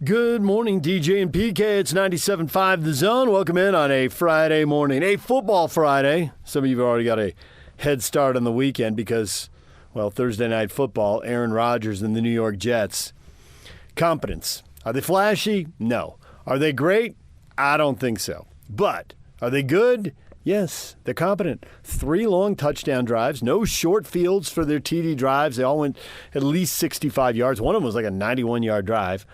Good morning, DJ and PK. It's 97.5 The Zone. Welcome in on a Friday morning, a football Friday. Some of you have already got a head start on the weekend because, well, Thursday night football, Aaron Rodgers and the New York Jets. Competence. Are they flashy? No. Are they great? I don't think so. But are they good? Yes, they're competent. 3 long touchdown drives, no short fields for their TD drives. They all went at least 65 yards. One of them was like a 91-yard drive.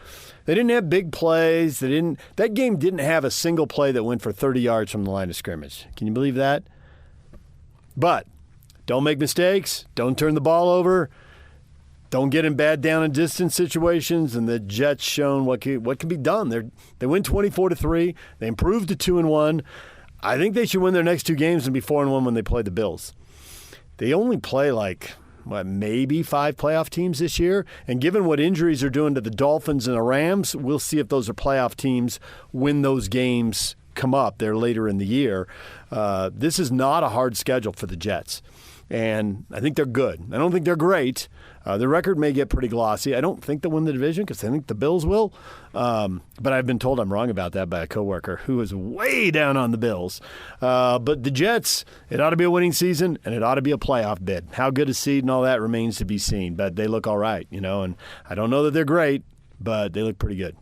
They didn't have big plays. That game didn't have a single play that went for 30 yards from the line of scrimmage. Can you believe that? But don't make mistakes. Don't turn the ball over. Don't get in bad down and distance situations. And the Jets shown what can be done. They win 24-3. They improved to 2-1. I think they should win their next 2 games and be 4-1 when they play the Bills. They only play maybe 5 playoff teams this year. And given what injuries are doing to the Dolphins and the Rams, we'll see if those are playoff teams when those games come up there later in the year. This is not a hard schedule for the Jets. And I think they're good. I don't think they're great. Their record may get pretty glossy. I don't think they'll win the division because I think the Bills will. But I've been told I'm wrong about that by a coworker who is way down on the Bills. But the Jets, it ought to be a winning season, and it ought to be a playoff bid. How good a seed and all that remains to be seen. But they look all right, and I don't know that they're great, but they look pretty good.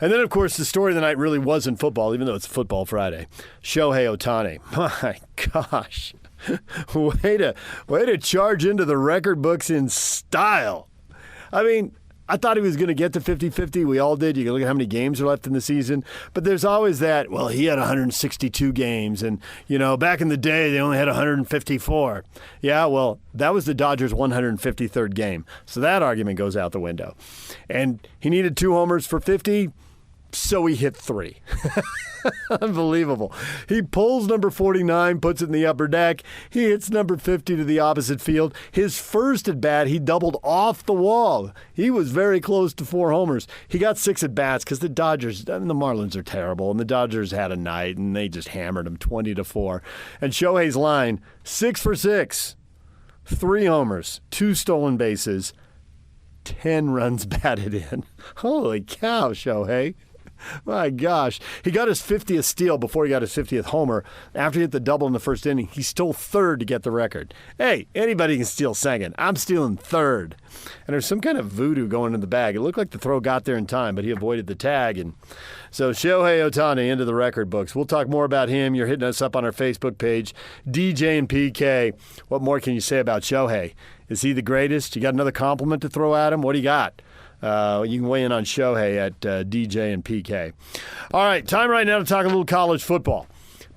And then, of course, the story of the night really wasn't football, even though it's Football Friday. Shohei Ohtani. My gosh. Way to charge into the record books in style. I mean, I thought he was going to get to 50-50. We all did. You can look at how many games are left in the season. But there's always that, well, he had 162 games. And, back in the day, they only had 154. Yeah, well, that was the Dodgers' 153rd game. So that argument goes out the window. And he needed 2 homers for 50. So he hit 3. Unbelievable. He pulls number 49, puts it in the upper deck. He hits number 50 to the opposite field. His first at bat, he doubled off the wall. He was very close to 4 homers. He got 6 at bats because the Marlins are terrible, and the Dodgers had a night, and they just hammered him 20-4. And Shohei's line, 6 for 6, 3 homers, 2 stolen bases, 10 runs batted in. Holy cow, Shohei. My gosh. He got his 50th steal before he got his 50th homer. After he hit the double in the first inning, he stole 3rd to get the record. Hey, anybody can steal 2nd. I'm stealing 3rd. And there's some kind of voodoo going in the bag. It looked like the throw got there in time, but he avoided the tag. And so Shohei Ohtani into the record books. We'll talk more about him. You're hitting us up on our Facebook page, DJ and PK. What more can you say about Shohei? Is he the greatest? You got another compliment to throw at him? What do you got? You can weigh in on Shohei at DJ and PK. All right, time right now to talk a little college football.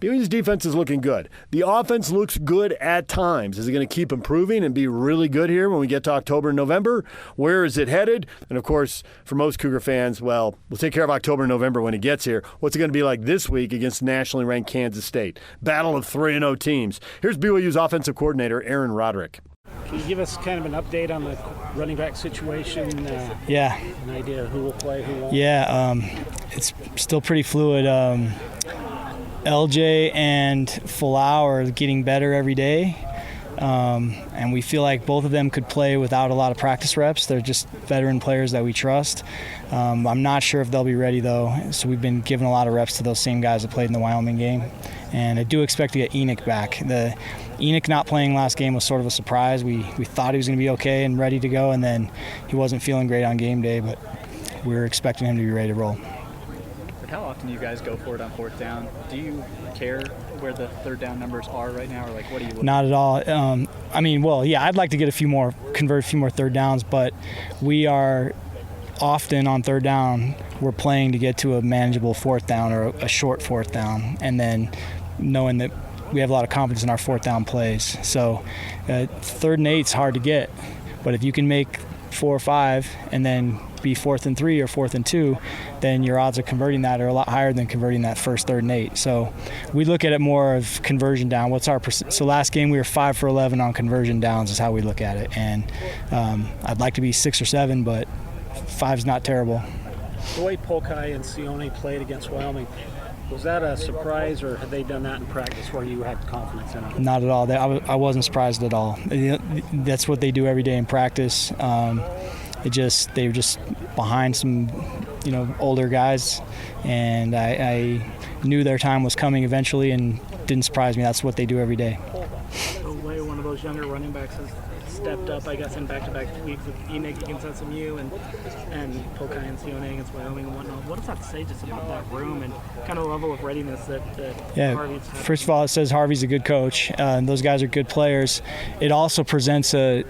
BYU's defense is looking good. The offense looks good at times. Is it going to keep improving and be really good here when we get to October and November? Where is it headed? And, of course, for most Cougar fans, well, we'll take care of October and November when it gets here. What's it going to be like this week against nationally ranked Kansas State? Battle of 3-0 teams. Here's BYU's offensive coordinator, Aaron Roderick. Can you give us kind of an update on the running back situation? Yeah. An idea of who will play, who won't? Yeah, it's still pretty fluid. LJ and Folau are getting better every day, and we feel like both of them could play without a lot of practice reps. They're just veteran players that we trust. I'm not sure if they'll be ready, though, so we've been giving a lot of reps to those same guys that played in the Wyoming game, and I do expect to get Enoch back. Enoch not playing last game was sort of a surprise. We thought he was going to be okay and ready to go, and then he wasn't feeling great on game day, but we were expecting him to be ready to roll. How often do you guys go for it on 4th down? Do you care where the 3rd down numbers are right now, or what do you look Not at all. I'd like to convert a few more 3rd downs, but we are often on 3rd down, we're playing to get to a manageable 4th down or a short 4th down, and then knowing that we have a lot of confidence in our 4th down plays. So 3rd and 8's hard to get, but if you can make 4 or 5 and then be 4th and 3 or 4th and 2, then your odds of converting that are a lot higher than converting that first 3rd and 8. So we look at it more of conversion down. What's our so last game we were 5 for 11 on conversion downs is how we look at it. And I'd like to be 6 or 7, but 5's not terrible. The way Polkai and Sione played against Wyoming, was that a surprise, or had they done that in practice where you had confidence in them? Not at all. I wasn't surprised at all. That's what they do every day in practice. They were just behind some, older guys, and I knew their time was coming eventually, and didn't surprise me. That's what they do every day. One of those younger running backs has stepped up, I guess, in back-to-back weeks with Enoch against SMU and Pokai and Sione against Wyoming and whatnot. What does that say just about that room and kind of level of readiness that Harvey's had? First of all, it says Harvey's a good coach. And those guys are good players. It also presents a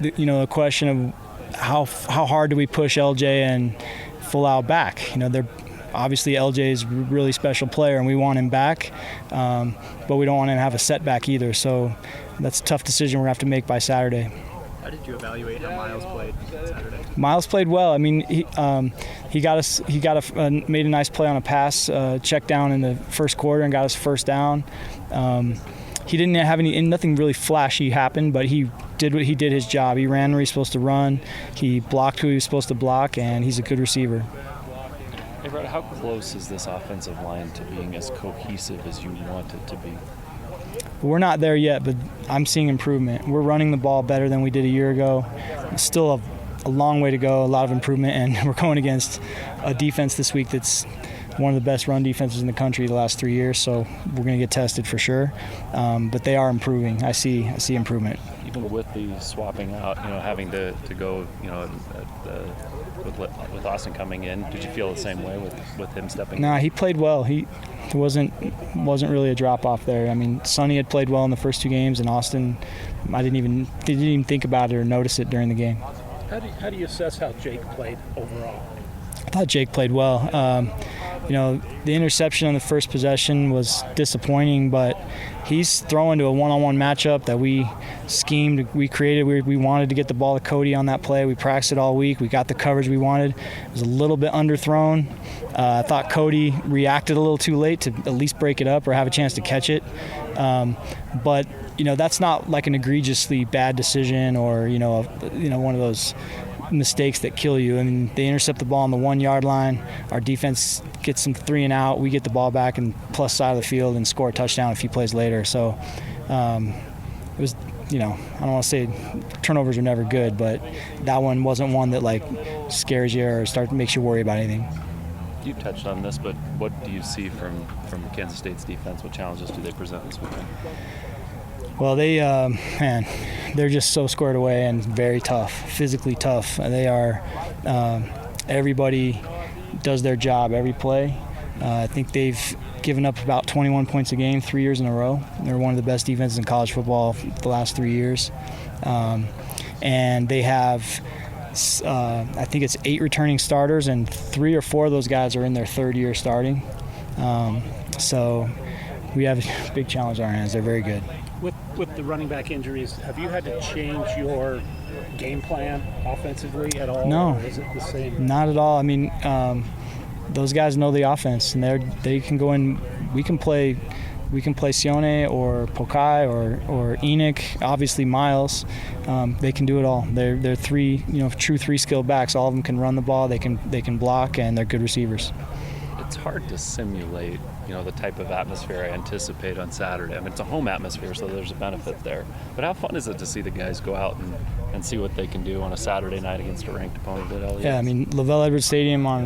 question of how hard do we push LJ and Folau back? They're obviously LJ is a really special player, and we want him back, but we don't want him to have a setback either. So that's a tough decision we're going to have to make by Saturday. How did you evaluate how Miles played Saturday? Miles played well. I mean, he made a nice play on a pass, check down in the first quarter, and got us first down. He didn't have nothing really flashy happened, but he did his job. He ran where he's supposed to run. He blocked who he was supposed to block, and he's a good receiver. Hey, Rod, how close is this offensive line to being as cohesive as you want it to be? We're not there yet, but I'm seeing improvement. We're running the ball better than we did a year ago. Still a long way to go, a lot of improvement, and we're going against a defense this week that's one of the best run defenses in the country the last 3 years, so we're going to get tested for sure. But they are improving. I see improvement. Even with the swapping out, having to go, with Austin coming in, did you feel the same way with him stepping in? Nah, he played well. He wasn't really a drop off there. I mean, Sonny had played well in the first 2 games, and Austin, I didn't even think about it or notice it during the game. How do you assess how Jake played overall? I thought Jake played well. The interception on the first possession was disappointing, but he's throwing to a one-on-one matchup that we schemed, we created. We wanted to get the ball to Cody on that play. We practiced it all week. We got the coverage we wanted. It was a little bit underthrown. I thought Cody reacted a little too late to at least break it up or have a chance to catch it. But that's not like an egregiously bad decision or one of those mistakes that kill you. I mean, they intercept the ball on the 1 yard line. Our defense gets some 3 and out. We get the ball back and plus side of the field and score a touchdown a few plays later. So it was, I don't want to say turnovers are never good, but that one wasn't one that scares you or makes you worry about anything. You touched on this, but what do you see from Kansas State's defense? What challenges do they present this weekend? Well, they're just so squared away and very tough, physically tough. They are. Everybody does their job every play. I think they've given up about 21 points a game 3 years in a row. They're one of the best defenses in college football the last 3 years. And they have, I think it's 8 returning starters, and 3 or 4 of those guys are in their 3rd year starting. So we have a big challenge on our hands. They're very good. With the running back injuries, have you had to change your game plan offensively at all? No. Or is it the same? Not at all. I mean, those guys know the offense, and they can go in. We can play Sione or Pokai or Enoch. Obviously Miles. They can do it all. They're 3 true 3-skill backs. All of them can run the ball. They can block, and they're good receivers. It's hard to simulate, the type of atmosphere I anticipate on Saturday. I mean, it's a home atmosphere, so there's a benefit there. But how fun is it to see the guys go out and see what they can do on a Saturday night against a ranked opponent at LES? Yeah, I mean, Lavelle Edwards Stadium on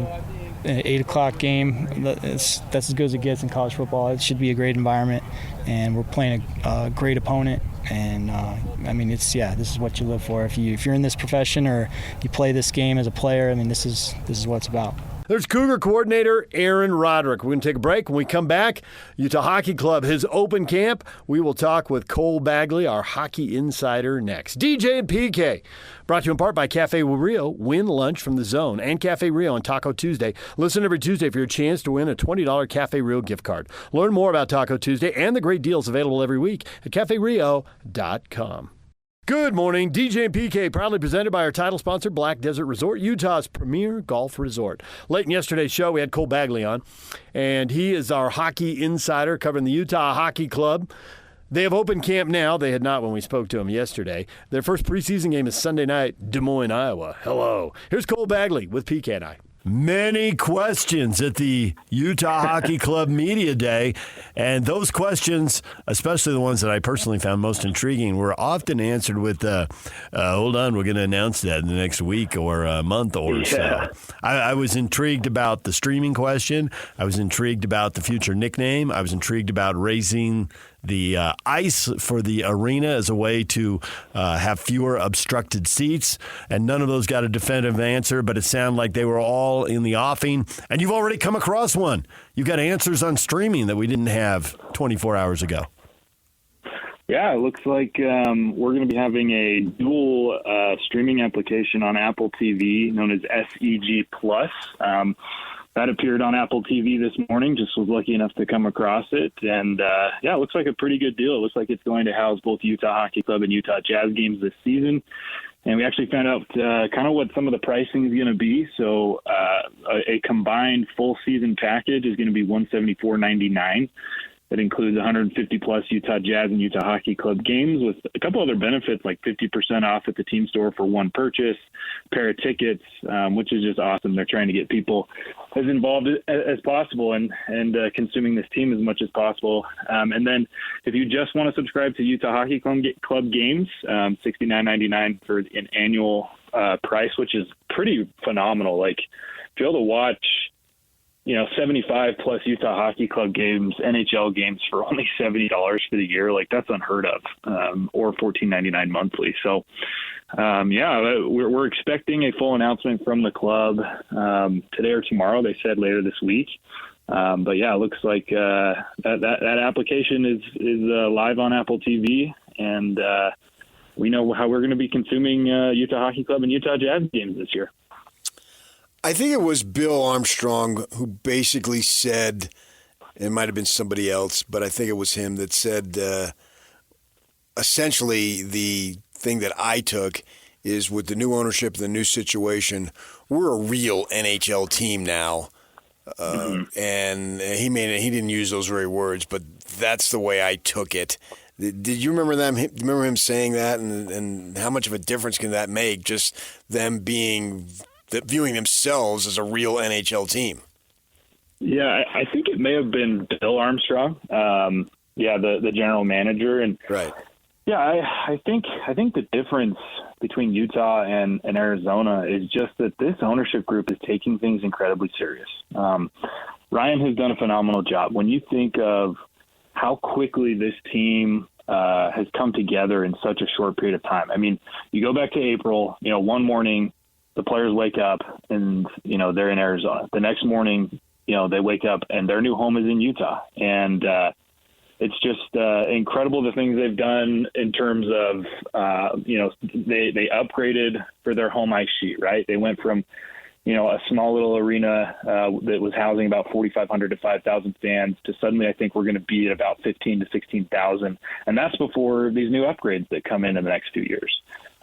an 8 o'clock game, that's as good as it gets in college football. It should be a great environment, and we're playing a great opponent. And, this is what you live for. If you're in this profession or you play this game as a player, this is what it's about. There's Cougar coordinator Aaron Roderick. We're going to take a break. When we come back, Utah Hockey Club, his open camp. We will talk with Cole Bagley, our hockey insider, next. DJ and PK, brought to you in part by Cafe Rio. Win lunch from the Zone and Cafe Rio on Taco Tuesday. Listen every Tuesday for your chance to win a $20 Cafe Rio gift card. Learn more about Taco Tuesday and the great deals available every week at CafeRio.com. Good morning. DJ and PK, proudly presented by our title sponsor, Black Desert Resort, Utah's premier golf resort. Late in yesterday's show, we had Cole Bagley on, and he is our hockey insider covering the Utah Hockey Club. They have open camp now. They had not when we spoke to him yesterday. Their first preseason game is Sunday night, Des Moines, Iowa. Hello. Here's Cole Bagley with PK and I. Many questions at the Utah Hockey Club Media Day, and those questions, especially the ones that I personally found most intriguing, were often answered with, hold on, we're going to announce that in the next week or a month or so. I was intrigued about the streaming question. I was intrigued about the future nickname. I was intrigued about raising the ice for the arena as a way to have fewer obstructed seats, and none of those got a definitive answer, but it sounded like they were all in the offing, and you've already come across one. You've got answers on streaming that we didn't have 24 hours ago. Yeah, it looks like we're going to be having a dual streaming application on Apple TV known as SEG Plus. That appeared on Apple TV this morning. Just was lucky enough to come across it. And, it looks like a pretty good deal. It looks like it's going to house both Utah Hockey Club and Utah Jazz games this season. And we actually found out kind of what some of the pricing is going to be. So a combined full season package is going to be $174.99. That includes 150-plus Utah Jazz and Utah Hockey Club games with a couple other benefits like 50% off at the team store for one purchase, pair of tickets, which is just awesome. They're trying to get people as involved as possible and consuming this team as much as possible. And then if you just want to subscribe to Utah Hockey Club games, $69.99 for an annual price, which is pretty phenomenal. Like, if you're able to watch 75 plus Utah Hockey Club games, NHL games for only $70 for the year. Like, that's unheard of, or $14.99 monthly. So, we're expecting a full announcement from the club today or tomorrow. They said later this week. It looks like that application is live on Apple TV, and we know how we're going to be consuming Utah Hockey Club and Utah Jazz games this year. I think it was Bill Armstrong who basically said, it might have been somebody else, but I think it was him that said, essentially the thing that I took is with the new ownership, the new situation, we're a real NHL team now. And he didn't use those very words, but that's the way I took it. Did you remember them? Do you remember him saying that, and how much of a difference can that make? Just them viewing themselves as a real NHL team. Yeah, I think it may have been Bill Armstrong. The general manager, and right. Yeah, I think the difference between Utah and Arizona is just that this ownership group is taking things incredibly serious. Ryan has done a phenomenal job. When you think of how quickly this team has come together in such a short period of time. I mean, you go back to April, one morning, the players wake up and, they're in Arizona. The next morning, they wake up and their new home is in Utah. And it's just incredible the things they've done in terms of, they upgraded for their home ice sheet, right? They went from, a small little arena that was housing about 4,500 to 5,000 fans to suddenly I think we're going to be at about 15 to 16,000. And that's before these new upgrades that come in the next few years.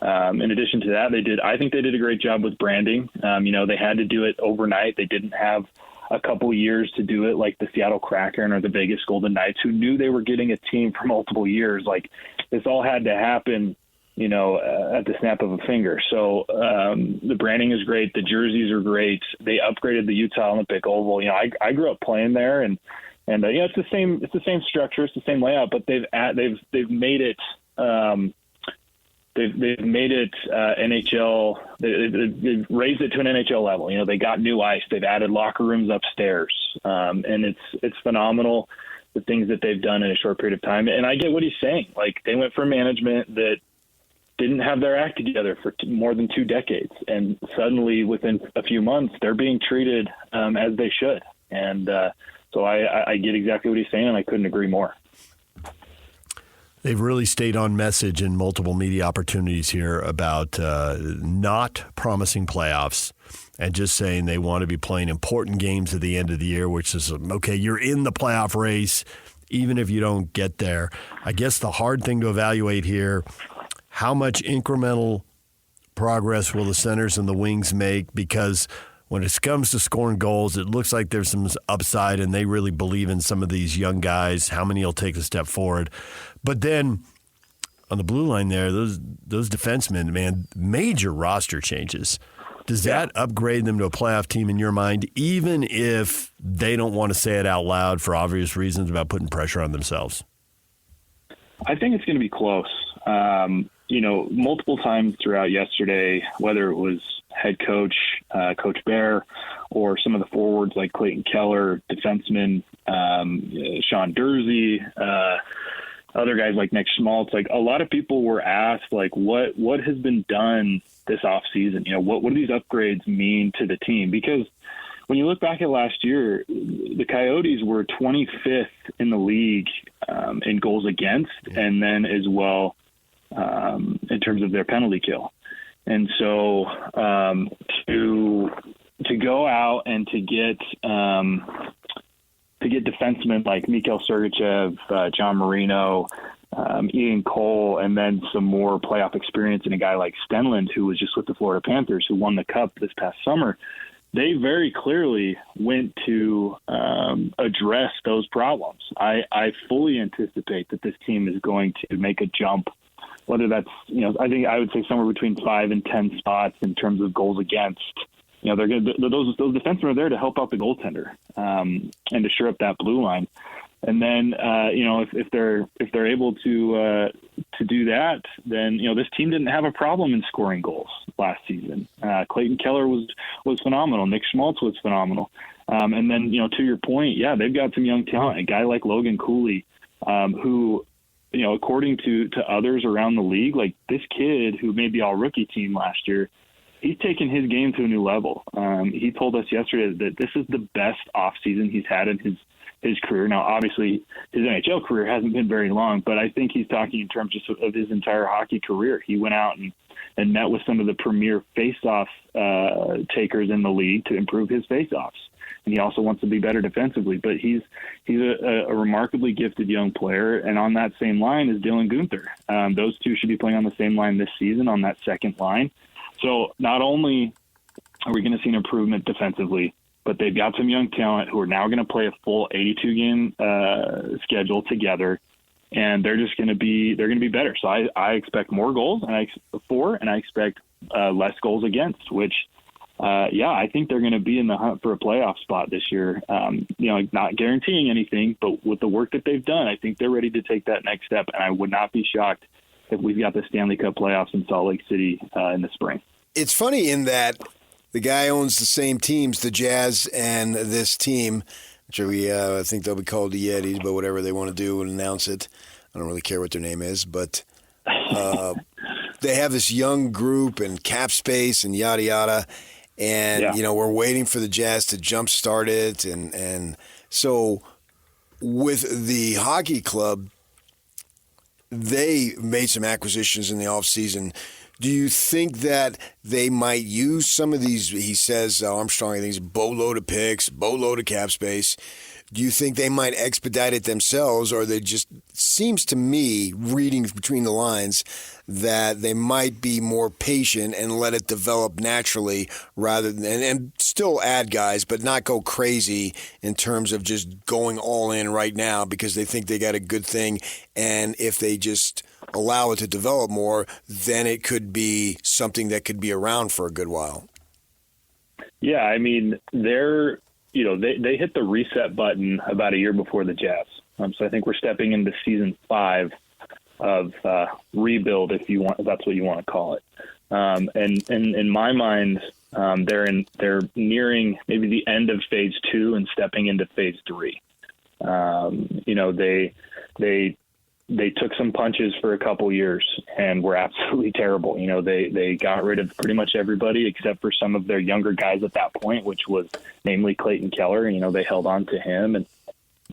In addition to that, I think they did a great job with branding. They had to do it overnight. They didn't have a couple years to do it like the Seattle Kraken or the Vegas Golden Knights, who knew they were getting a team for multiple years. Like, this all had to happen, at the snap of a finger. So the branding is great. The jerseys are great. They upgraded the Utah Olympic Oval. I grew up playing there, and it's the same structure, it's the same layout, but they've made it. They've made it NHL. They've raised it to an NHL level. They got new ice. They've added locker rooms upstairs, and it's phenomenal the things that they've done in a short period of time. And I get what he's saying. Like, they went from management that didn't have their act together for more than 2 decades, and suddenly within a few months they're being treated as they should. And so I get exactly what he's saying, and I couldn't agree more. They've really stayed on message in multiple media opportunities here about not promising playoffs and just saying they want to be playing important games at the end of the year, which is, okay, you're in the playoff race, even if you don't get there. I guess the hard thing to evaluate here, how much incremental progress will the centers and the wings make? Because when it comes to scoring goals, it looks like there's some upside, and they really believe in some of these young guys, how many will take a step forward. But then on the blue line there, those defensemen, man, major roster changes. Does that upgrade them to a playoff team in your mind, even if they don't want to say it out loud for obvious reasons about putting pressure on themselves? I think it's going to be close. Multiple times throughout yesterday, whether it was head coach, Coach Bear, or some of the forwards like Clayton Keller, defenseman, Sean Dursey, other guys like Nick Schmaltz, like a lot of people were asked, like, what has been done this offseason? What do these upgrades mean to the team? Because when you look back at last year, the Coyotes were 25th in the league in goals against, and then as well in terms of their penalty kill. And so to go out and to get defensemen like Mikhail Sergachev, John Marino, Ian Cole, and then some more playoff experience in a guy like Stenlund, who was just with the Florida Panthers, who won the Cup this past summer, they very clearly went to address those problems. I fully anticipate that this team is going to make a jump, whether that's, I think I would say somewhere between 5 and 10 spots in terms of goals against. They're good. Those defensemen are there to help out the goaltender and to shore up that blue line. And then, if they're able to do that, then this team didn't have a problem in scoring goals last season. Clayton Keller was phenomenal. Nick Schmaltz was phenomenal. And then to your point, they've got some young talent. A guy like Logan Cooley, who according to others around the league, like this kid who made the all rookie team last year, he's taken his game to a new level. He told us yesterday that this is the best offseason he's had in his career. Now, obviously, his NHL career hasn't been very long, but I think he's talking in terms just of his entire hockey career. He went out and met with some of the premier face-off takers in the league to improve his face-offs. And he also wants to be better defensively. But he's a remarkably gifted young player. And on that same line is Dylan Guenther. Those two should be playing on the same line this season on that second line. So not only are we going to see an improvement defensively, but they've got some young talent who are now going to play a full 82-game schedule together, and they're going to be better. So I expect more goals, and I expect less goals against, which I think they're going to be in the hunt for a playoff spot this year. Not guaranteeing anything, but with the work that they've done, I think they're ready to take that next step, and I would not be shocked if we've got the Stanley Cup playoffs in Salt Lake City in the spring. It's funny in that the guy owns the same teams, the Jazz and this team, which I think they'll be called the Yetis, but whatever they want to do and announce it. I don't really care what their name is, but they have this young group and cap space and yada yada. And, we're waiting for the Jazz to jumpstart it. And so with the hockey club, they made some acquisitions in the offseason. Do you think that they might use some of these, he says, Armstrong, I think it's boatload of picks, boatload of cap space. Do you think they might expedite it themselves, or they just, seems to me, reading between the lines, that they might be more patient and let it develop naturally rather than, and still add guys, but not go crazy in terms of just going all in right now because they think they got a good thing, and if they just allow it to develop more, then it could be something that could be around for a good while. Yeah, I mean, they hit the reset button about a year before the Jazz. So I think we're stepping into season 5 of rebuild, if that's what you want to call it. And in my mind, they're nearing maybe the end of phase 2 and stepping into phase 3. They took some punches for a couple years and were absolutely terrible. They got rid of pretty much everybody except for some of their younger guys at that point, which was namely Clayton Keller. They held on to him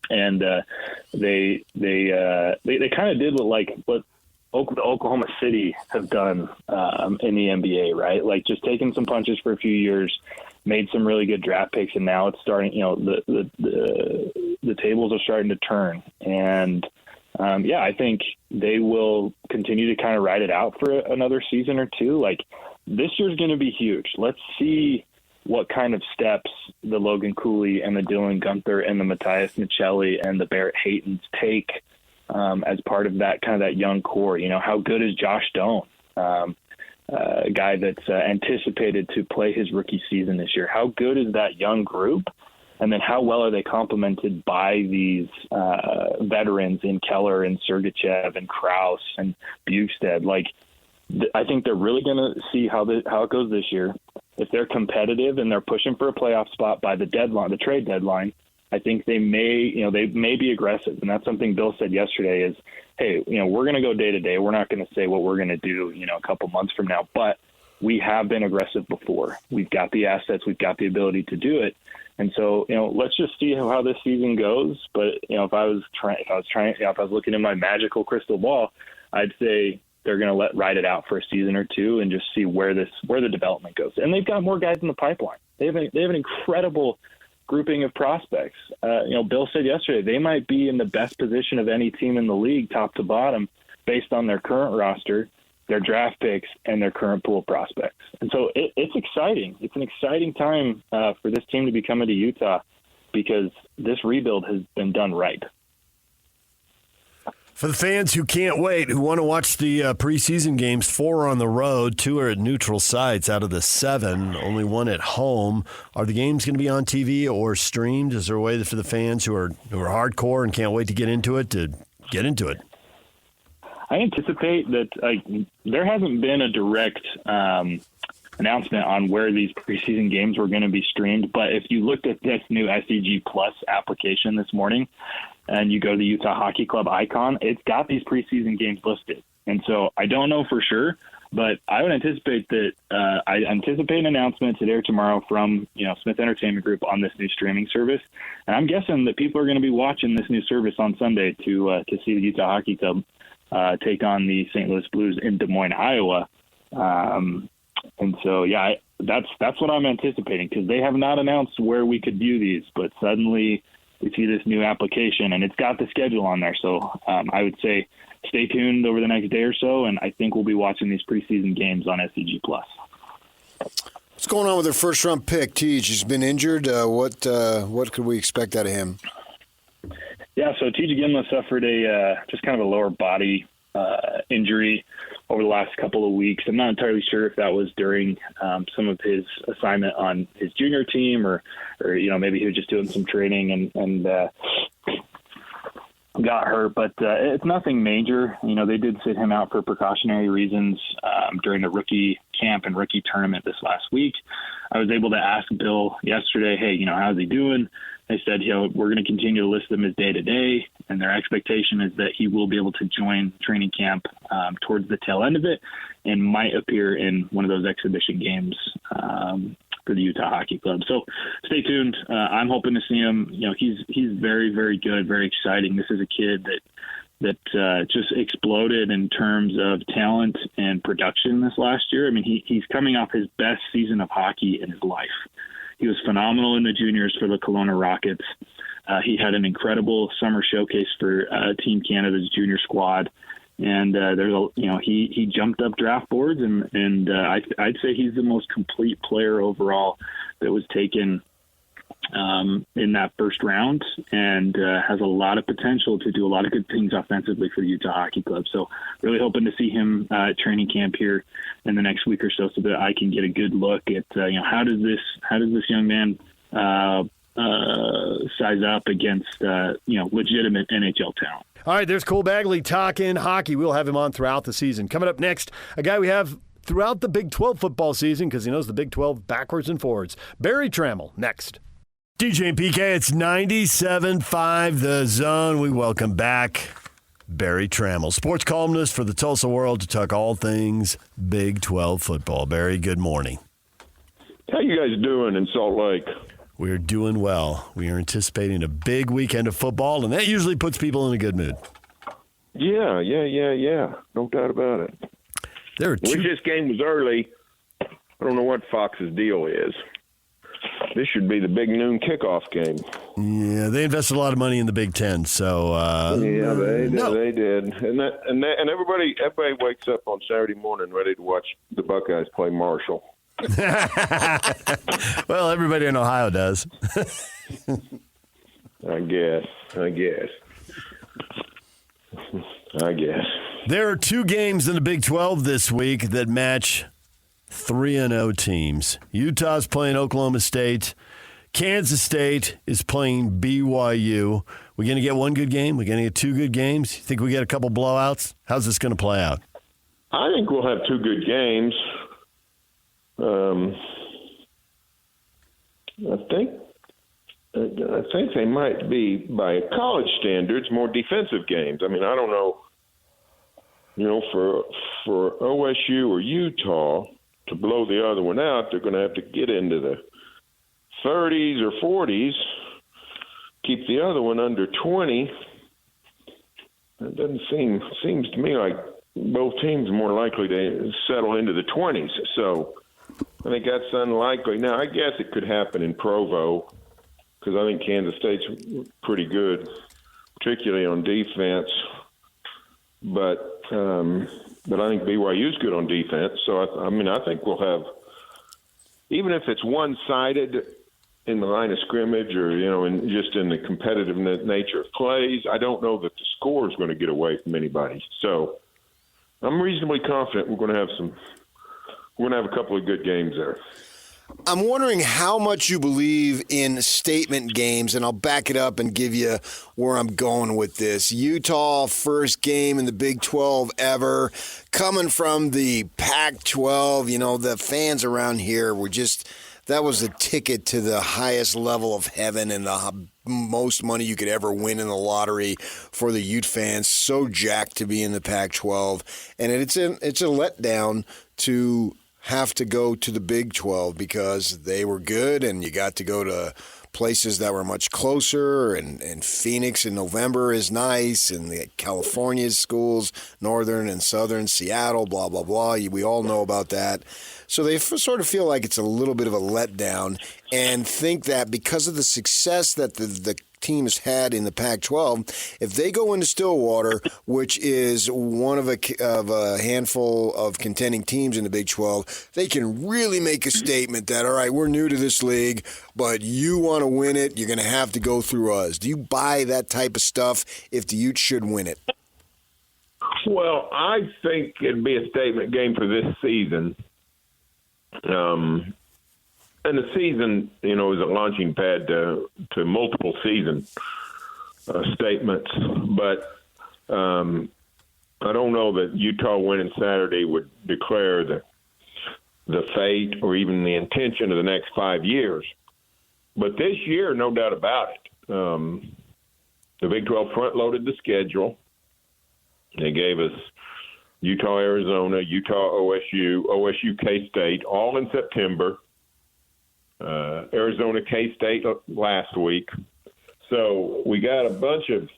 and they kind of did what Oklahoma City have done in the NBA, right? Like just taking some punches for a few years, made some really good draft picks, and now it's starting. The tables are starting to turn, and I think they will continue to kind of ride it out for another season or two. Like this year's going to be huge. Let's see what kind of steps the Logan Cooley and the Dylan Guenther and the Matthias Michelli and the Barrett Haytons take as part of that kind of that young core. How good is Josh Doan? a guy that's anticipated to play his rookie season this year. How good is that young group? And then how well are they complemented by these veterans in Keller and Sergachev and Krause and Bukestad? Like, I think they're really going to see how it goes this year. If they're competitive and they're pushing for a playoff spot by the deadline, the trade deadline, I think they may be aggressive. And that's something Bill said yesterday is, hey, we're going to go day to day. We're not going to say what we're going to do, a couple months from now, but we have been aggressive before. We've got the assets. We've got the ability to do it. And so, let's just see how this season goes. But, if I was looking in my magical crystal ball, I'd say they're going to ride it out for a season or two and just see where the development goes. And they've got more guys in the pipeline. They have an incredible grouping of prospects. Bill said yesterday they might be in the best position of any team in the league, top to bottom, based on their current roster, their draft picks, and their current pool prospects. And so it's exciting. It's an exciting time for this team to be coming to Utah because this rebuild has been done right. For the fans who can't wait, who want to watch the preseason games, 4 are on the road, 2 are at neutral sites out of the 7, only 1 at home. Are the games going to be on TV or streamed? Is there a way for the fans who are hardcore and can't wait to get into it to get into it? I anticipate that there hasn't been a direct announcement on where these preseason games were going to be streamed. But if you looked at this new SEG Plus application this morning and you go to the Utah Hockey Club icon, it's got these preseason games listed. And so I don't know for sure, but I would anticipate that I anticipate an announcement today or tomorrow from Smith Entertainment Group on this new streaming service. And I'm guessing that people are going to be watching this new service on Sunday to see the Utah Hockey Club take on the St. Louis Blues in Des Moines, Iowa. And so, that's what I'm anticipating because they have not announced where we could view these, but suddenly we see this new application and it's got the schedule on there. So I would say stay tuned over the next day or so, and I think we'll be watching these preseason games on SEG Plus. What's going on with their first-round pick, Tej? He's been injured. What could we expect out of him? Yeah, so Tej Gimla suffered just kind of a lower body injury over the last couple of weeks. I'm not entirely sure if that was during some of his assignment on his junior team or maybe he was just doing some training and got hurt, but it's nothing major. They did sit him out for precautionary reasons during the rookie camp and rookie tournament this last week. I was able to ask Bill yesterday, hey, how's he doing? They said, we're going to continue to list them as day-to-day, and their expectation is that he will be able to join training camp towards the tail end of it and might appear in one of those exhibition games for the Utah Hockey Club. So stay tuned. I'm hoping to see him. He's very, very good, very exciting. This is a kid that just exploded in terms of talent and production this last year. I mean, he's coming off his best season of hockey in his life. He was phenomenal in the juniors for the Kelowna Rockets. He had an incredible summer showcase for Team Canada's junior squad, and he jumped up draft boards, and I'd say he's the most complete player overall that was taken in that first round, and has a lot of potential to do a lot of good things offensively for the Utah Hockey Club. So really hoping to see him at training camp here in the next week or so that I can get a good look at how does this young man size up against legitimate NHL talent. All right, there's Cole Bagley talking hockey. We'll have him on throughout the season. Coming up next, a guy we have throughout the Big 12 football season because he knows the Big 12 backwards and forwards. Barry Tramel, next. DJ and PK, it's 97.5 The Zone. We welcome back Barry Tramel, sports columnist for the Tulsa World, to talk all things Big 12 football. Barry, good morning. How you guys doing in Salt Lake? We're doing well. We are anticipating a big weekend of football, and that usually puts people in a good mood. Yeah. No doubt about it. Wish this game was early. I don't know what Fox's deal is. This should be the big noon kickoff game. Yeah, they invested a lot of money in the Big Ten, so they did, and everybody wakes up on Saturday morning ready to watch the Buckeyes play Marshall. Well, everybody in Ohio does. I guess. There are 2 games in the Big 12 this week that match 3-0 teams. Utah's playing Oklahoma State. Kansas State is playing BYU. We're going to get one good game? We're going to get two good games? You think we get a couple blowouts? How's this going to play out? I think we'll have two good games. I think they might be, by college standards, more defensive games. I mean, I don't know. For OSU or Utah to blow the other one out, they're going to have to get into the 30s or 40s, keep the other one under 20. It doesn't seems to me like both teams are more likely to settle into the 20s. So I think that's unlikely. Now, I guess it could happen in Provo because I think Kansas State's pretty good, particularly on defense. But I think BYU's good on defense. So, I think we'll have, even if it's one-sided in the line of scrimmage or, just in the competitive nature of plays, I don't know that the score is going to get away from anybody. So I'm reasonably confident we're going to have a couple of good games there. I'm wondering how much you believe in statement games, and I'll back it up and give you where I'm going with this. Utah, first game in the Big 12 ever. Coming from the Pac-12, the fans around here were that was the ticket to the highest level of heaven and the most money you could ever win in the lottery for the Ute fans. So jacked to be in the Pac-12. And it's a letdown to have to go to the Big 12 because they were good and you got to go to places that were much closer, and Phoenix in November is nice, and the California schools, Northern and Southern, Seattle, blah, blah, blah. We all know about that. So they sort of feel like it's a little bit of a letdown and think that because of the success that the team has had in the Pac-12, if they go into Stillwater, which is one of a handful of contending teams in the Big 12, they can really make a statement that, all right, we're new to this league, but you want to win it, you're going to have to go through us. Do you buy that type of stuff if the Utes should win it? Well, I think it'd be a statement game for this season. And the season, is a launching pad to multiple season statements. But I don't know that Utah winning Saturday would declare the fate or even the intention of the next 5 years. But this year, no doubt about it. The Big 12 front-loaded the schedule. They gave us Utah, Arizona, Utah, OSU, K-State, all in September. Arizona, K-State last week. So we got a bunch of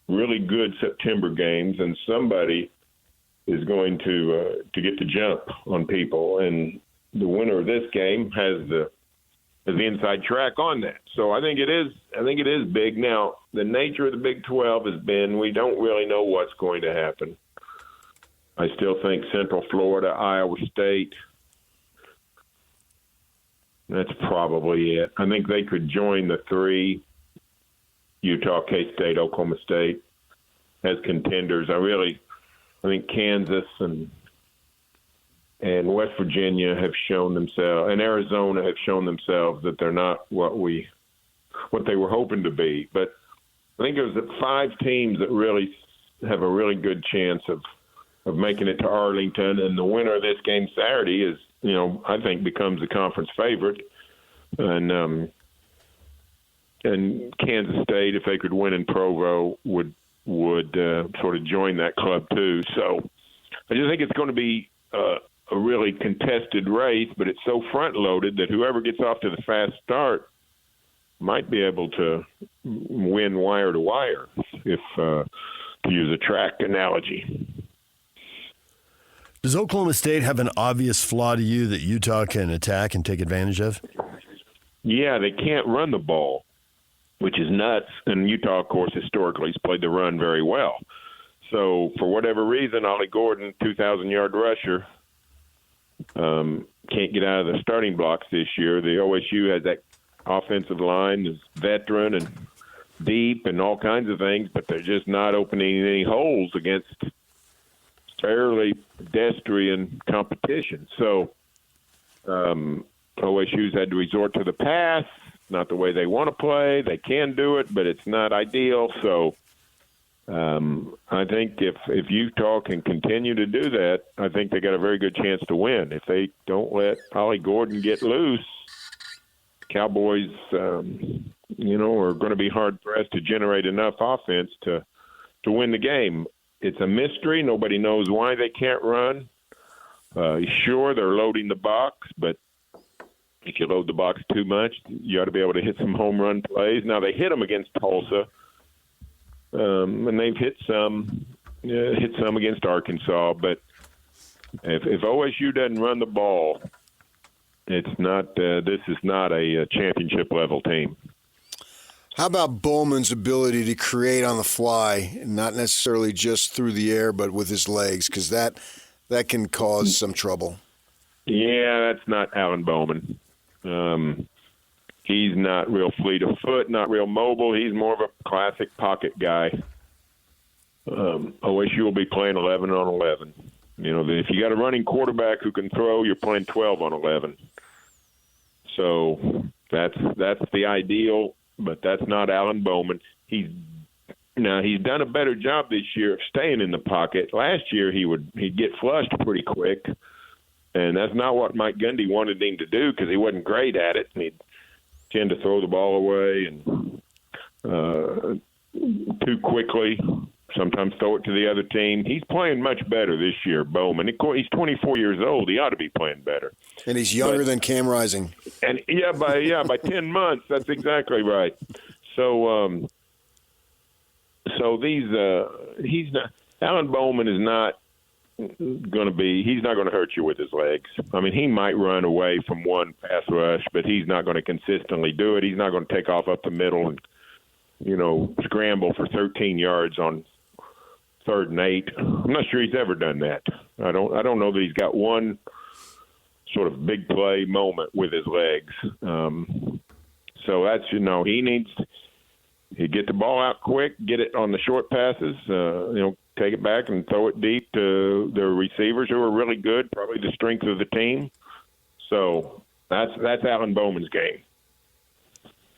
really good September games, and somebody is going to get the jump on people. And the winner of this game has the inside track on that. So I think it is big. Now, the nature of the Big 12 has been we don't really know what's going to happen. I still think Central Florida, Iowa State, that's probably it. I think they could join the three, Utah, K-State, Oklahoma State, as contenders. I think Kansas and West Virginia have shown themselves, and Arizona have shown themselves that they're not what they were hoping to be. But I think it was 5 teams that really have a really good chance of making it to Arlington, and the winner of this game Saturday is, I think becomes the conference favorite, and Kansas State, if they could win in Provo, would sort of join that club too. So I just think it's going to be a really contested race, but it's so front loaded that whoever gets off to the fast start might be able to win wire to wire, if to use a track analogy. Does Oklahoma State have an obvious flaw to you that Utah can attack and take advantage of? Yeah, they can't run the ball, which is nuts. And Utah, of course, historically has played the run very well. So for whatever reason, Ollie Gordon, 2,000-yard rusher, can't get out of the starting blocks this year. The OSU has that offensive line, is veteran and deep and all kinds of things, but they're just not opening any holes against fairly pedestrian competition. So OSU's had to resort to the pass. Not the way they want to play. They can do it, but it's not ideal. So I think if Utah can continue to do that, I think they got a very good chance to win. If they don't let Ollie Gordon get loose, Cowboys, are going to be hard-pressed to generate enough offense to win the game. It's a mystery. Nobody knows why they can't run. Sure, they're loading the box, but if you load the box too much, you ought to be able to hit some home run plays. Now, they hit them against Tulsa, and they've hit some against Arkansas. But if OSU doesn't run the ball, it's not. This is not a championship-level team. How about Bowman's ability to create on the fly, not necessarily just through the air, but with his legs, because that can cause some trouble? Yeah, that's not Alan Bowman. He's not real fleet of foot, not real mobile. He's more of a classic pocket guy. OSU will be playing 11 on 11. If you got a running quarterback who can throw, you're playing 12 on 11. So that's the ideal, but that's not Alan Bowman. He's done a better job this year of staying in the pocket. Last year he'd get flushed pretty quick. And that's not what Mike Gundy wanted him to do because he wasn't great at it. And he'd tend to throw the ball away and too quickly, sometimes throw it to the other team. He's playing much better this year, Bowman. He's 24 years old. He ought to be playing better. And he's younger than Cam Rising. And by 10 months, that's exactly right. So he's not. Alan Bowman is not he's not going to hurt you with his legs. I mean, he might run away from one pass rush, but he's not going to consistently do it. He's not going to take off up the middle and, scramble for 13 yards on 3rd and 8. I'm not sure he's ever done that. I don't know that he's got one sort of big play moment with his legs. So that's, he needs to get the ball out quick, get it on the short passes, take it back and throw it deep to the receivers who are really good, probably the strength of the team. So that's Alan Bowman's game.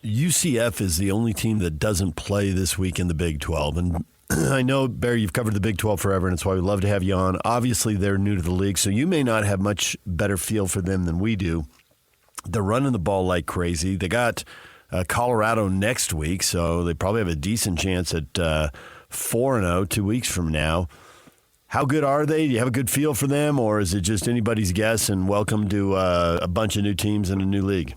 UCF is the only team that doesn't play this week in the Big 12. And I know, Barry, you've covered the Big 12 forever, and it's why we love to have you on. Obviously, they're new to the league, so you may not have much better feel for them than we do. They're running the ball like crazy. They got Colorado next week, so they probably have a decent chance at 4-0 2 weeks from now. How good are they? Do you have a good feel for them, or is it just anybody's guess and welcome to a bunch of new teams in a new league?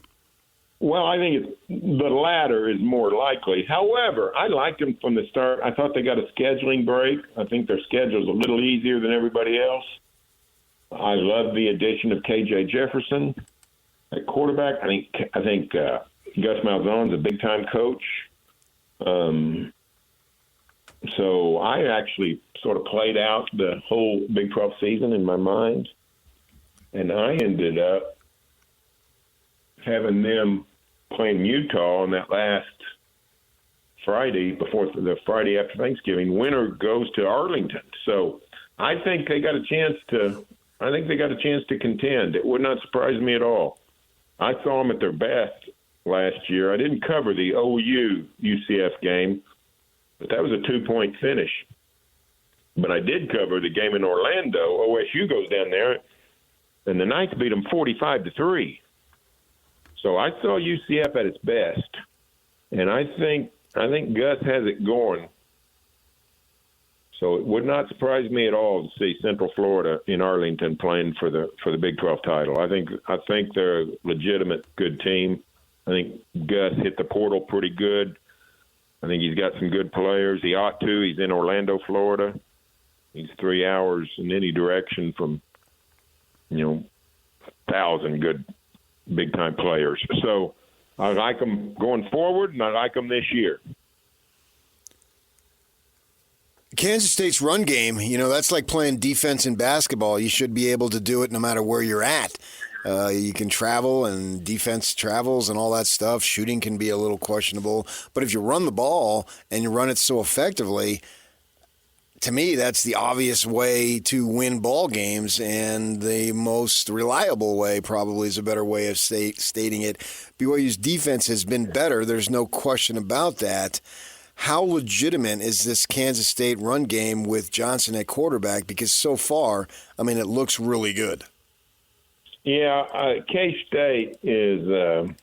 Well, I think the latter is more likely. However, I liked them from the start. I thought they got a scheduling break. I think their schedule's a little easier than everybody else. I love the addition of KJ Jefferson at quarterback. I think Gus Malzahn's a big-time coach. So I actually sort of played out the whole Big 12 season in my mind, and I ended up having them playing Utah on that last Friday before the Friday after Thanksgiving. Winner goes to Arlington. So I think they got a chance to. I think they got a chance to contend. It would not surprise me at all. I saw them at their best last year. I didn't cover the OU UCF game, but that was a 2-point finish. But I did cover the game in Orlando. OSU goes down there, and the Knights beat them 45-3. So I saw UCF at its best, and I think Gus has it going. So it would not surprise me at all to see Central Florida in Arlington playing for the Big 12 title. I think they're a legitimate good team. I think Gus hit the portal pretty good. I think he's got some good players. He ought to. He's in Orlando, Florida. He's 3 hours in any direction from, 1,000 good big-time players. So I like them going forward, and I like them this year. Kansas State's run game, that's like playing defense in basketball. You should be able to do it no matter where you're at. You can travel, and defense travels and all that stuff. Shooting can be a little questionable. But if you run the ball and you run it so effectively, to me, that's the obvious way to win ball games, and the most reliable way probably is a better way of stating it. BYU's defense has been better. There's no question about that. How legitimate is this Kansas State run game with Johnson at quarterback? Because so far, I mean, it looks really good. Yeah, K-State is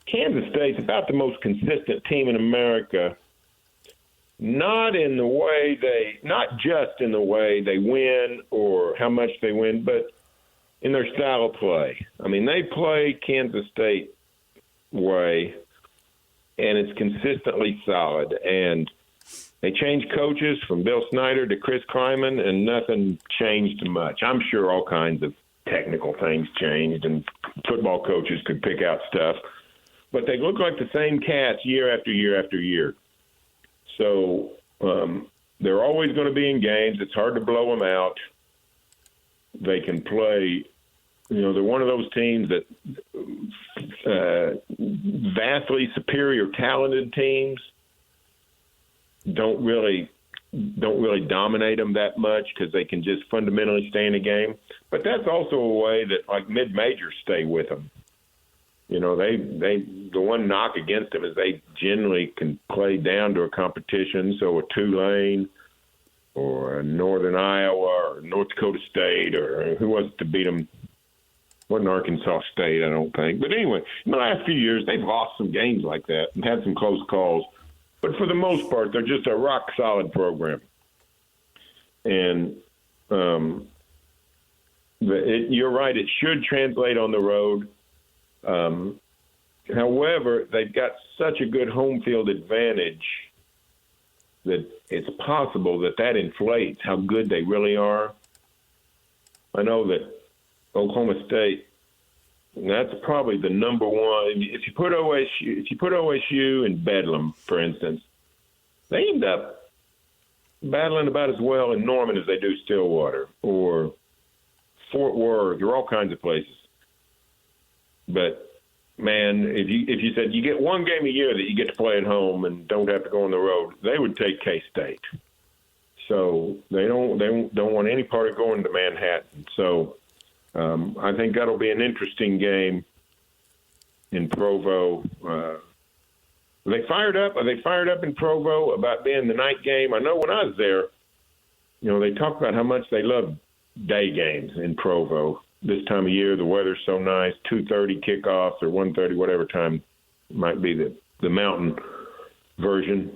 Kansas State's about the most consistent team in America. Not just in the way they win or how much they win, but in their style of play. I mean, they play Kansas State way, and it's consistently solid. And they changed coaches from Bill Snyder to Chris Kleiman, and nothing changed much. I'm sure all kinds of technical things changed, and football coaches could pick out stuff. But they look like the same cats year after year after year. So they're always going to be in games. It's hard to blow them out. They can play. They're one of those teams that vastly superior talented teams don't really dominate them that much because they can just fundamentally stay in the game. But that's also a way that, like, mid-majors stay with them. The one knock against them is they generally can play down to a competition. So a Tulane or a Northern Iowa or North Dakota State, or who was it to beat them? Wasn't Arkansas State, I don't think. But anyway, in the last few years, they've lost some games like that and had some close calls. But for the most part, they're just a rock-solid program. And you're right, it should translate on the road. However, they've got such a good home field advantage that it's possible that inflates how good they really are. I know that Oklahoma State, that's probably the number one. If you put OSU in Bedlam, for instance, they end up battling about as well in Norman as they do Stillwater or Fort Worth or all kinds of places. But man, if you said you get one game a year that you get to play at home and don't have to go on the road, they would take K-State. So they don't want any part of going to Manhattan. So I think that'll be an interesting game in Provo. Are they fired up? Are they fired up in Provo about being the night game? I know when I was there, they talked about how much they love day games in Provo. This time of year, the weather's so nice, 2:30 kickoffs or 1:30, whatever time might be the mountain version.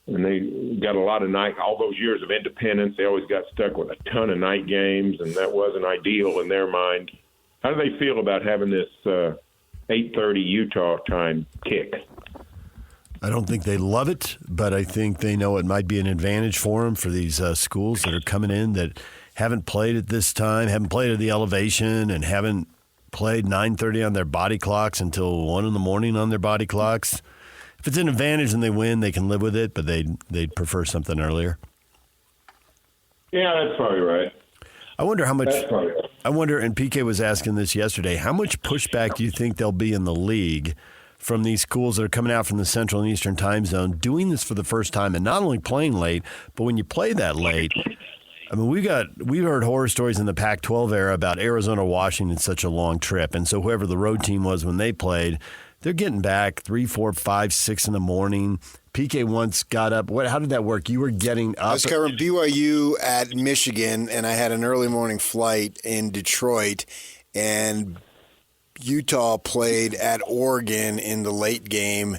And they got a lot of night, all those years of independence, they always got stuck with a ton of night games, and that wasn't ideal in their mind. How do they feel about having this 8:30 Utah time kick? I don't think they love it, but I think they know it might be an advantage for them, for these schools that are coming in that haven't played at this time, haven't played at the elevation, and haven't played 9:30 on their body clocks until 1 in the morning on their body clocks. If it's an advantage and they win, they can live with it, but they'd prefer something earlier. Yeah, that's probably right. I wonder how much. I wonder, and PK was asking this yesterday, how much pushback do you think there'll be in the league from these schools that are coming out from the Central and Eastern time zone, doing this for the first time, and not only playing late, but when you play that late? I mean, we've heard horror stories in the Pac-12 era about Arizona, Washington, such a long trip, and so whoever the road team was when they played, they're getting back 3, 4, 5, 6 in the morning. PK once got up. How did that work? You were getting up. I was covering BYU at Michigan, and I had an early morning flight in Detroit, and Utah played at Oregon in the late game,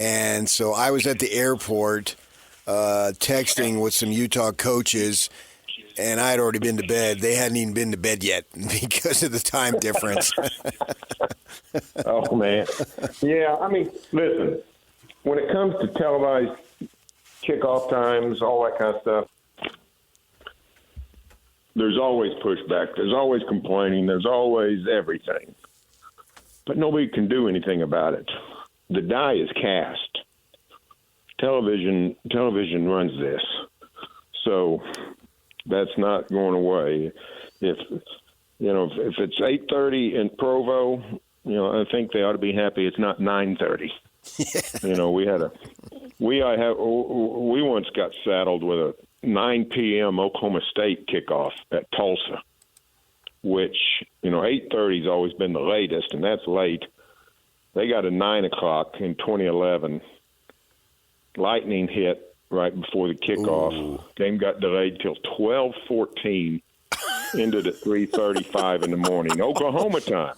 and so I was at the airport texting with some Utah coaches, and I had already been to bed. They hadn't even been to bed yet because of the time difference. Oh, man. Yeah, I mean, listen, when it comes to televised kickoff times, all that kind of stuff, there's always pushback. There's always complaining. There's always everything. But nobody can do anything about it. The die is cast. Television runs this. So that's not going away. If it's 8:30 in Provo, I think they ought to be happy it's not 9:30. We once got saddled with 9 p.m. Oklahoma State kickoff at Tulsa, which, 8:30 has always been the latest, and that's late. They got a 9 o'clock in 2011. Lightning hit right before the kickoff. Ooh. Game got delayed till 12:14, ended at 3:35 in the morning, Oklahoma time.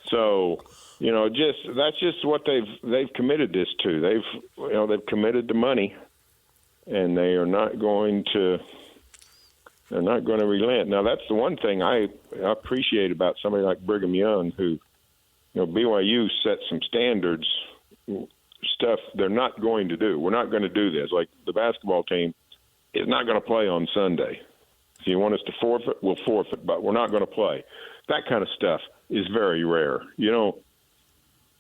So, that's just what they've committed this to. They've committed the money, and they are not going to relent. Now, that's the one thing I appreciate about somebody like Brigham Young, who, BYU set some standards, stuff they're not going to do. We're not going to do this. Like the basketball team is not going to play on Sunday. If you want us to forfeit, we'll forfeit, but we're not going to play. That kind of stuff is very rare.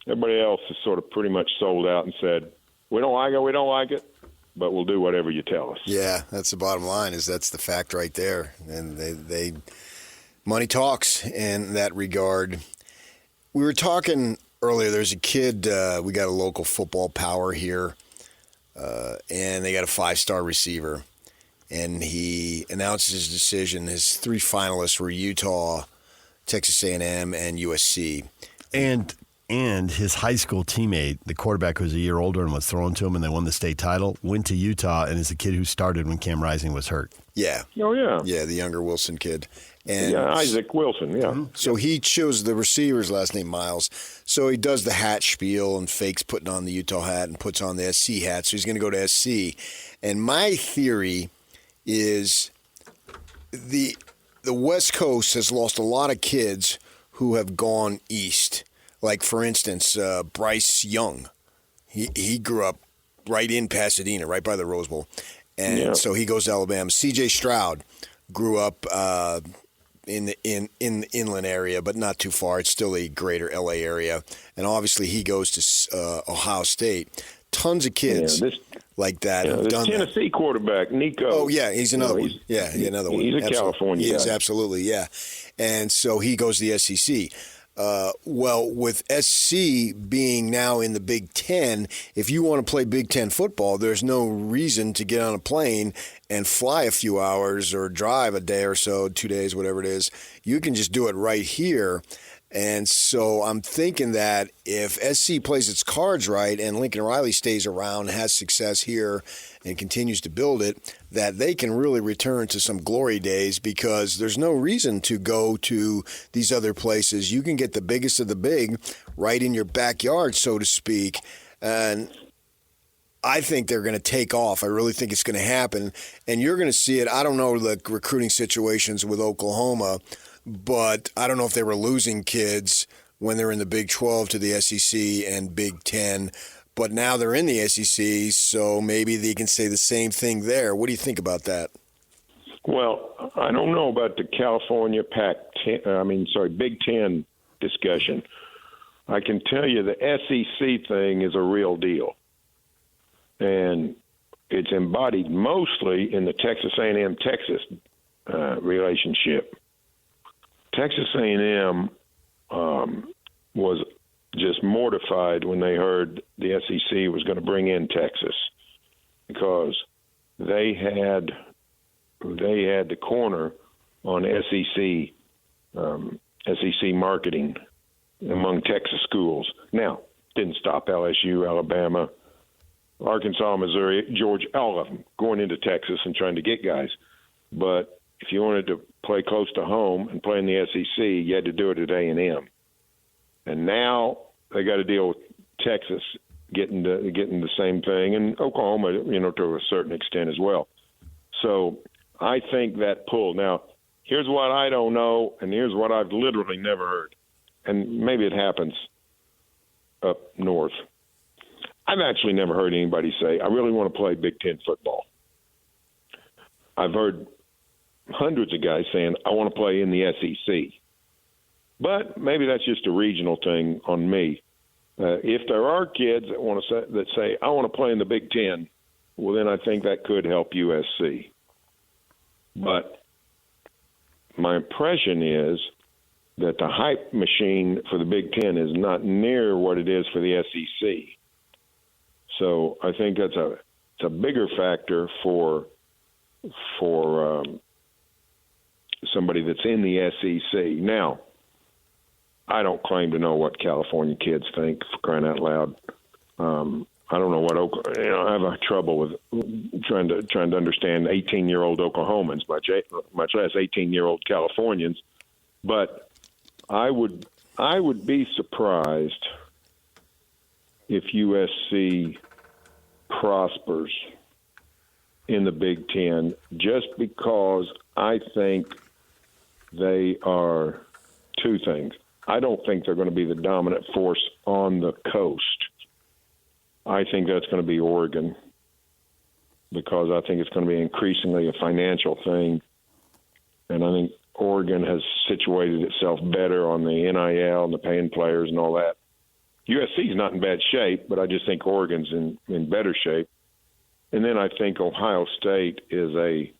Everybody else is sort of pretty much sold out and said, we don't like it, but we'll do whatever you tell us. Yeah, that's the bottom line. That's the fact right there. And they money talks in that regard. We were talking earlier. There's a kid. We got a local football power here, and they got a 5-star receiver. And he announced his decision. His 3 finalists were Utah, Texas A&M, and USC. And his high school teammate, the quarterback who was a year older and was thrown to him and they won the state title, went to Utah and is the kid who started when Cam Rising was hurt. Yeah. Oh, yeah. Yeah, the younger Wilson kid. And Isaac Wilson, yeah. So he chose the receiver's last name, Miles. So he does the hat spiel and fakes putting on the Utah hat and puts on the SC hat. So he's going to go to SC. And my theory is the West Coast has lost a lot of kids who have gone east. Like, for instance, Bryce Young. He grew up right in Pasadena, right by the Rose Bowl. And so he goes to Alabama. C.J. Stroud grew up in the inland area, but not too far. It's still a greater L.A. area. And obviously he goes to Ohio State. Tons of kids like that have done Tennessee that. Quarterback, Nico. Oh, yeah, he's another one. Another one. He's a California guy. He is, absolutely, yeah. And so he goes to the SEC. Well, with SC being now in the Big Ten, if you want to play Big Ten football, there's no reason to get on a plane and fly a few hours or drive a day or so, 2 days, whatever it is. You can just do it right here. And so I'm thinking that if SC plays its cards right and Lincoln Riley stays around, has success here, and continues to build it, that they can really return to some glory days, because there's no reason to go to these other places. You can get the biggest of the big right in your backyard, so to speak. And I think they're going to take off. I really think it's going to happen. And you're going to see it. I don't know the recruiting situations with Oklahoma, but I don't know if they were losing kids when they're in the Big 12 to the SEC and Big 10. But now they're in the SEC, so maybe they can say the same thing there. What do you think about that? Well, I don't know about the California Big 10 discussion. I can tell you the SEC thing is a real deal. And it's embodied mostly in the Texas A&M Texas relationship. Texas A&M was just mortified when they heard the SEC was going to bring in Texas, because they had the corner on SEC marketing among Texas schools. Now, didn't stop LSU, Alabama, Arkansas, Missouri, Georgia, all of them going into Texas and trying to get guys. But if you wanted to play close to home and play in the SEC, you had to do it at A&M. And now they got to deal with Texas getting the same thing, and Oklahoma, to a certain extent as well. So I think that pull. Now, here's what I don't know, and here's what I've literally never heard, and maybe it happens up north. I've actually never heard anybody say, I really want to play Big Ten football. I've heard hundreds of guys saying, I want to play in the SEC. But maybe that's just a regional thing on me. If there are kids that say, I want to play in the Big Ten, well, then I think that could help USC. But my impression is that the hype machine for the Big Ten is not near what it is for the SEC. So I think it's a bigger factor for somebody that's in the SEC. Now, I don't claim to know what California kids think, for crying out loud. I don't know what I have trouble with trying to understand 18-year-old Oklahomans, much less 18-year-old Californians. But I would be surprised if USC prospers in the Big Ten, just because I think they are two things. I don't think they're going to be the dominant force on the coast. I think that's going to be Oregon, because I think it's going to be increasingly a financial thing. And I think Oregon has situated itself better on the NIL and the paying players and all that. USC is not in bad shape, but I just think Oregon's in better shape. And then I think Ohio State is a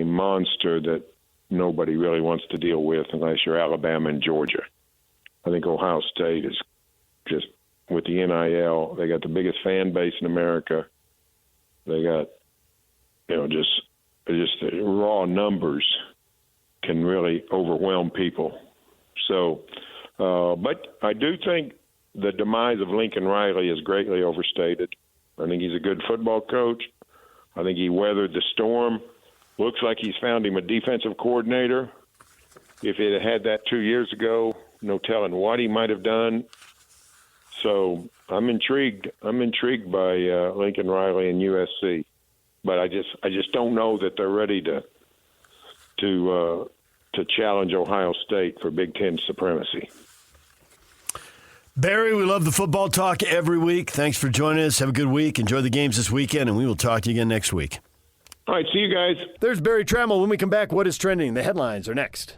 monster that nobody really wants to deal with unless you're Alabama and Georgia. I think Ohio State is just, with the NIL, they got the biggest fan base in America. They got, just the raw numbers can really overwhelm people. So, but I do think the demise of Lincoln Riley is greatly overstated. I think he's a good football coach. I think he weathered the storm. Looks like he's found him a defensive coordinator. If it had that 2 years ago, no telling what he might have done. So I'm intrigued. I'm intrigued by Lincoln Riley and USC, but I just don't know that they're ready to challenge Ohio State for Big Ten supremacy. Barry, we love the football talk every week. Thanks for joining us. Have a good week. Enjoy the games this weekend, and we will talk to you again next week. All right, see you guys. There's Barry Tramel. When we come back, what is trending? The headlines are next.